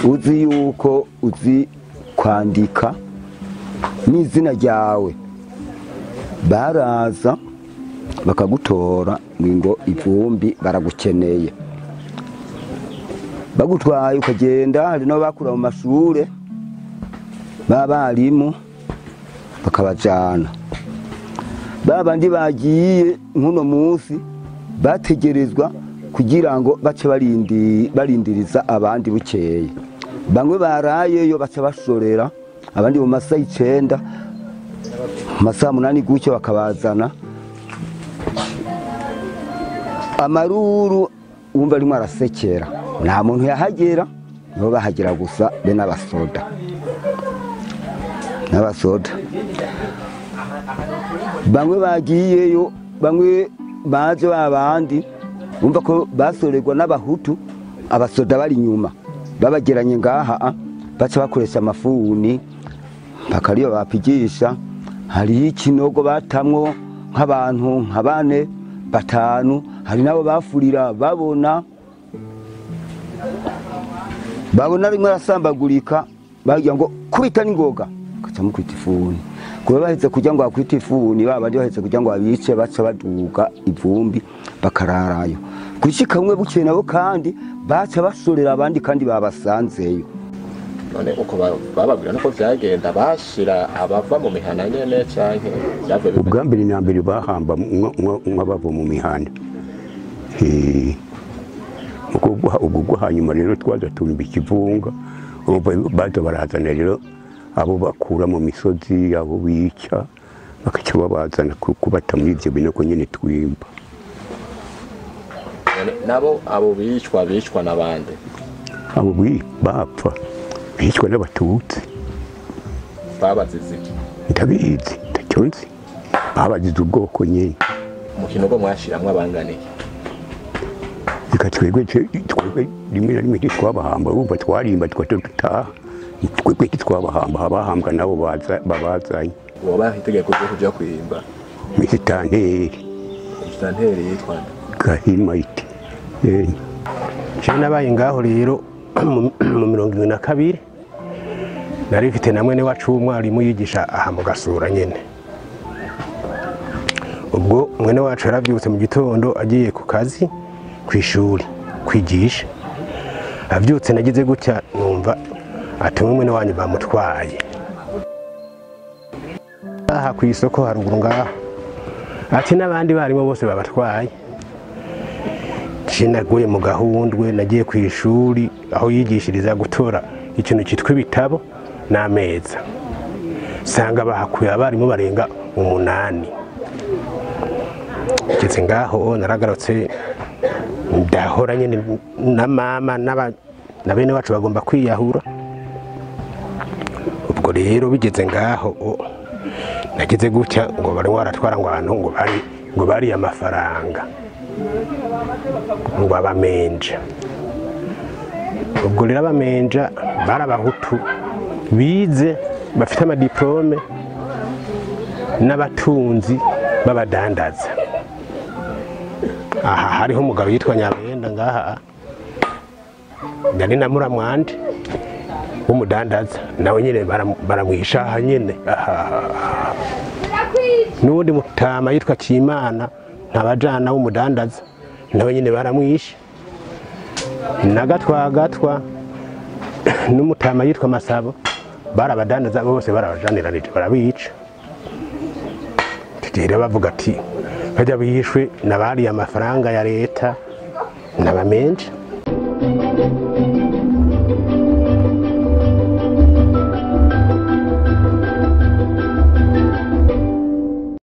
uzi yuko uzi kwandika n'izina ryawe baraza bakagutora ngo ivumbi baragukeneye bagutwaye ukagenda hari no bakura mu mashure babarimu bakabajana babandi bagiye nkuno munsi bategerezwa kugira ngo bace barindiriza abandi bukeye bamwe barayeyo baca bashorera abandi mu masaha 9 masaha 8 gutyo bakabazana amaruru wumva rimwe arasekera nta muntu yahagera nibo bahagera gusa be n'abasoda bamwe bagiyeyo bamwe baje babandi umva ko basorerwa n'abahutu abasoda bari nyuma babageranye ngaha baca bakoresha amafuni bakariyo bapigisha hari ikinogo batamwo nk'abantu nka 4 5 hari nabo bafurira babona rimwe arasambagurika bagira ngo kubita n'ingoga kaca mukwita ifuni kuba bahetse kugira ngo bakwita ifuni babandi bahetse kugira ngo babice baca baduga ivumbi bakararayo kushika umwe bukeye nabo kandi baca basorera abandi kandi babasanzeyo none uko bababwira nuko vyagenda bashira abava mu mihana nyene canke ubwambere n'ambere bahamba mwabava mu mihana ubwo hanyuma rero twaza tumba ikivunga baza barazana rero abo bakura mu misozi abo bica bakaca babazana kubata muri ivyo bintu nyene twimba nabo abo bicwa n'abandi abo bapfa bicwa n'abatutsi babazize ndabizi ndacyonzi babazize ubwoko nyene mu kinogo mwashiramwe abanganiye twebwe rimwe na rimwe twabahamba urumva twarimba twataha twebwe twabahamba abahambwa nabo babazanye wabaha itegeko ryo kuja kwimba misitanteri yitwa Gahimayiti je nabaye ngaho rero mu 72 nari mfite na mwene wacu umwarimu yigisha aha mu Gasura nyene ubwo mwene wacu yaravyutse mu gitondo agiye ku kazi kwishuri kwigisha avyutse nagize gutya numva ati mwene wanyu bamutwaye aha ku isoko haruguru ngaho ati nabandi barimo bose babatwaye naguye mu gahundwe nagiye ku ishuri aho yigishiriza gutora ikintu cyitwa ibitabo n'ameza sanga bahakuye abarimu barenga 8 kigeze ngaho naragarutse ndahora nyene na mama na bene wacu bagomba kwiyahura ubwo rero bigeze ngaho nagize gutya ngo bari waratwara ngo abantu ngo bari amafaranga ngo abamenja ubwo rero abamenja barabahutu bize bafite amadiplome n'abatunzi babadandaza aha hariho umugabo yitwa Nyabenda ngaha nari na muramwande w'umudandaza nawe nyine baramwishaha nyine n'undi mutama yitwa Kimana ntabajana w'umudandaza nawe nyine baramwisha nagatwa n'umutama yitwa Masabo barabadandaza bose barabajanira barabica tugere bavuga ati bajya bihishwe nabari amafaranga ya leta n'abamenje